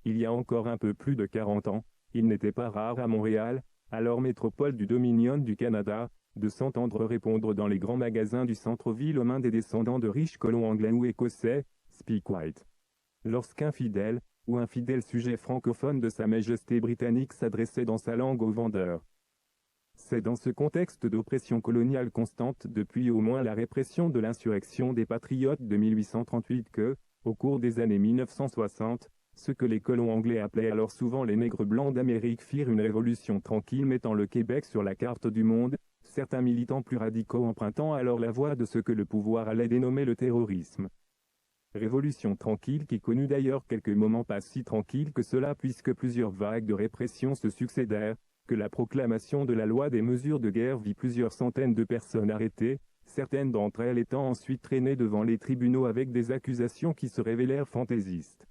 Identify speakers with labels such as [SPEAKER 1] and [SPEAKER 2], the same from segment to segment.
[SPEAKER 1] il y a encore un peu plus de 40 ans, il n'était pas rare à Montréal, alors métropole du Dominion du Canada, de s'entendre répondre dans les grands magasins du centre-ville aux mains des descendants de riches colons anglais ou écossais, Speak White. Lorsqu'un fidèle, ou un fidèle sujet francophone de Sa Majesté britannique s'adressait dans sa langue aux vendeurs. C'est dans ce contexte d'oppression coloniale constante depuis au moins la répression de l'insurrection des Patriotes de 1838 que, au cours des années 1960, ce que les colons anglais appelaient alors souvent les nègres blancs d'Amérique firent une révolution tranquille mettant le Québec sur la carte du monde, certains militants plus radicaux empruntant alors la voie de ce que le pouvoir allait dénommer le terrorisme. Révolution tranquille qui connut d'ailleurs quelques moments pas si tranquilles que cela puisque plusieurs vagues de répression se succédèrent, que la proclamation de la loi des mesures de guerre vit plusieurs centaines de personnes arrêtées, certaines d'entre elles étant ensuite traînées devant les tribunaux avec des accusations qui se révélèrent fantaisistes.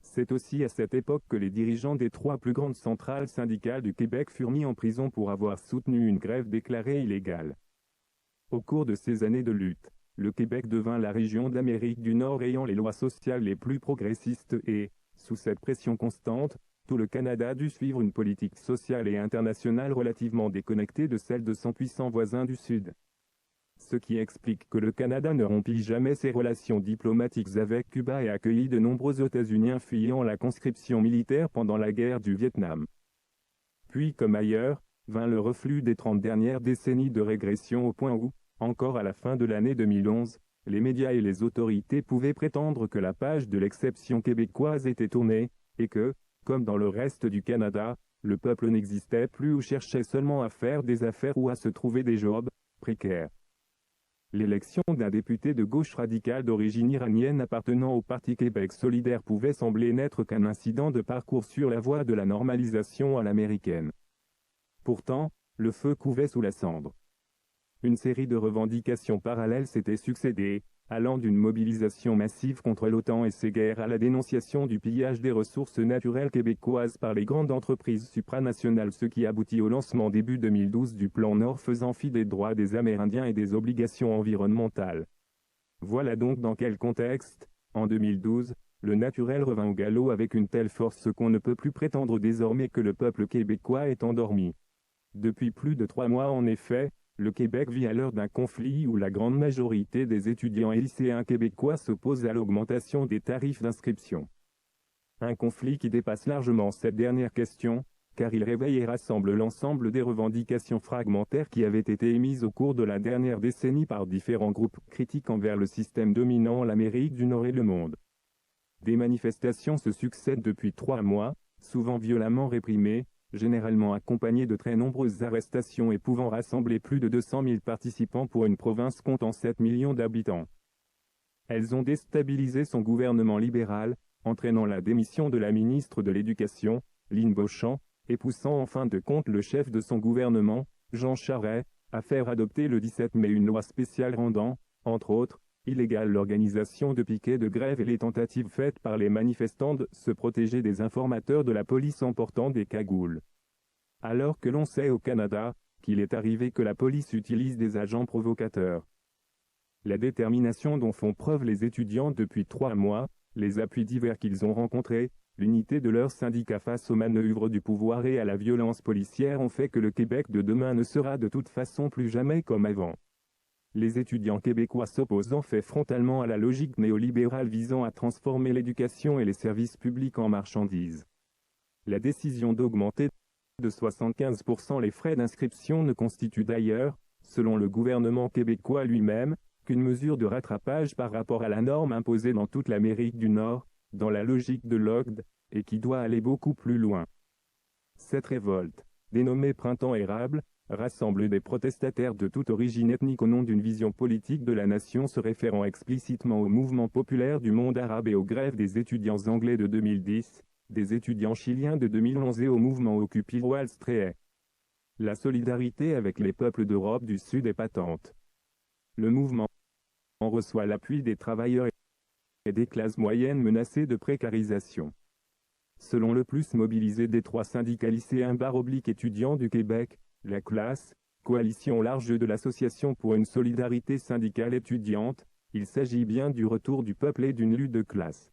[SPEAKER 1] C'est aussi à cette époque que les dirigeants des 3 plus grandes centrales syndicales du Québec furent mis en prison pour avoir soutenu une grève déclarée illégale. Au cours de ces années de lutte, le Québec devint la région d'Amérique du Nord ayant les lois sociales les plus progressistes et, sous cette pression constante, tout le Canada dut suivre une politique sociale et internationale relativement déconnectée de celle de son puissant voisin du Sud. Ce qui explique que le Canada ne rompit jamais ses relations diplomatiques avec Cuba et accueillit de nombreux États-Unis fuyant la conscription militaire pendant la guerre du Vietnam. Puis, comme ailleurs, vint le reflux des 30 dernières décennies de régression au point où, encore à la fin de l'année 2011, les médias et les autorités pouvaient prétendre que la page de l'exception québécoise était tournée, et que, comme dans le reste du Canada, le peuple n'existait plus ou cherchait seulement à faire des affaires ou à se trouver des jobs précaires. L'élection d'un député de gauche radicale d'origine iranienne appartenant au Parti Québec solidaire pouvait sembler n'être qu'un incident de parcours sur la voie de la normalisation à l'américaine. Pourtant, le feu couvait sous la cendre. Une série de revendications parallèles s'était succédé, allant d'une mobilisation massive contre l'OTAN et ses guerres à la dénonciation du pillage des ressources naturelles québécoises par les grandes entreprises supranationales, ce qui aboutit au lancement début 2012 du plan Nord faisant fi des droits des Amérindiens et des obligations environnementales. Voilà donc dans quel contexte, en 2012, le naturel revint au galop avec une telle force qu'on ne peut plus prétendre désormais que le peuple québécois est endormi. Depuis plus de 3 mois en effet, le Québec vit à l'heure d'un conflit où la grande majorité des étudiants et lycéens québécois s'opposent à l'augmentation des tarifs d'inscription. Un conflit qui dépasse largement cette dernière question, car il réveille et rassemble l'ensemble des revendications fragmentaires qui avaient été émises au cours de la dernière décennie par différents groupes critiques envers le système dominant l'Amérique du Nord et le monde. Des manifestations se succèdent depuis 3 mois, souvent violemment réprimées, généralement accompagnées de très nombreuses arrestations et pouvant rassembler plus de 200 000 participants pour une province comptant 7 millions d'habitants. Elles ont déstabilisé son gouvernement libéral, entraînant la démission de la ministre de l'Éducation, Lyne Beauchamp, et poussant en fin de compte le chef de son gouvernement, Jean Charest, à faire adopter le 17 mai une loi spéciale rendant, entre autres, illégale l'organisation de piquets de grève et les tentatives faites par les manifestants de se protéger des informateurs de la police en portant des cagoules. Alors que l'on sait au Canada, qu'il est arrivé que la police utilise des agents provocateurs. La détermination dont font preuve les étudiants depuis 3 mois, les appuis divers qu'ils ont rencontrés, l'unité de leurs syndicats face aux manœuvres du pouvoir et à la violence policière ont fait que le Québec de demain ne sera de toute façon plus jamais comme avant. Les étudiants québécois s'opposent en fait frontalement à la logique néolibérale visant à transformer l'éducation et les services publics en marchandises. La décision d'augmenter de 75% les frais d'inscription ne constitue d'ailleurs, selon le gouvernement québécois lui-même, qu'une mesure de rattrapage par rapport à la norme imposée dans toute l'Amérique du Nord, dans la logique de l'OCDE, et qui doit aller beaucoup plus loin. Cette révolte, dénommée Printemps érable, rassemble des protestataires de toute origine ethnique au nom d'une vision politique de la nation se référant explicitement au mouvement populaire du monde arabe et aux grèves des étudiants anglais de 2010, des étudiants chiliens de 2011 et au mouvement Occupy Wall Street. La solidarité avec les peuples d'Europe du Sud est patente. Le mouvement reçoit l'appui des travailleurs et des classes moyennes menacées de précarisation. Selon le plus mobilisé des 3 syndicats lycéens/étudiants du Québec, la classe, coalition large de l'Association pour une solidarité syndicale étudiante, il s'agit bien du retour du peuple et d'une lutte de classe.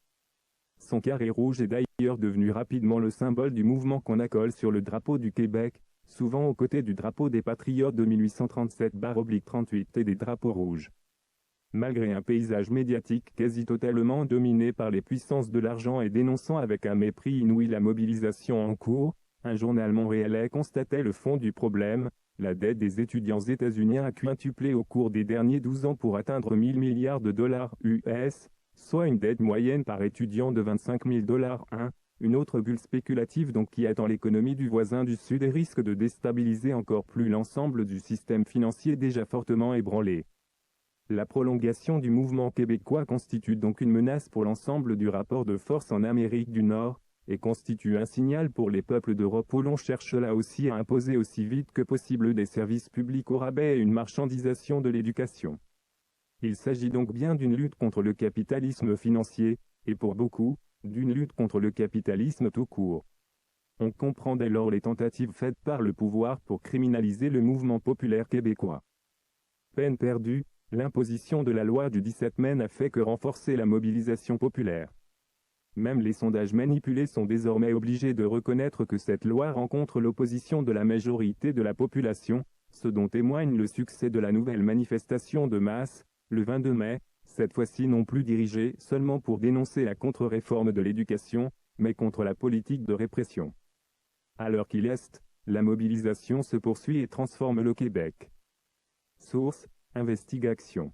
[SPEAKER 1] Son carré rouge est d'ailleurs devenu rapidement le symbole du mouvement qu'on accole sur le drapeau du Québec, souvent aux côtés du drapeau des Patriotes de 1837-38 et des drapeaux rouges. Malgré un paysage médiatique quasi totalement dominé par les puissances de l'argent et dénonçant avec un mépris inouï la mobilisation en cours, un journal montréalais constatait le fond du problème: la dette des étudiants états-uniens a quintuplé au cours des derniers 12 ans pour atteindre 1000 milliards de dollars US, soit une dette moyenne par étudiant de 25 000 $. Une autre bulle spéculative donc qui attend l'économie du voisin du Sud et risque de déstabiliser encore plus l'ensemble du système financier déjà fortement ébranlé. La prolongation du mouvement québécois constitue donc une menace pour l'ensemble du rapport de force en Amérique du Nord, et constitue un signal pour les peuples d'Europe où l'on cherche là aussi à imposer aussi vite que possible des services publics au rabais et une marchandisation de l'éducation. Il s'agit donc bien d'une lutte contre le capitalisme financier, et pour beaucoup, d'une lutte contre le capitalisme tout court. On comprend dès lors les tentatives faites par le pouvoir pour criminaliser le mouvement populaire québécois. Peine perdue, l'imposition de la loi du 17 mai n'a fait que renforcer la mobilisation populaire. Même les sondages manipulés sont désormais obligés de reconnaître que cette loi rencontre l'opposition de la majorité de la population, ce dont témoigne le succès de la nouvelle manifestation de masse, le 22 mai, cette fois-ci non plus dirigée seulement pour dénoncer la contre-réforme de l'éducation, mais contre la politique de répression. À l'heure qu'il est, la mobilisation se poursuit et transforme le Québec. Source: Investigation.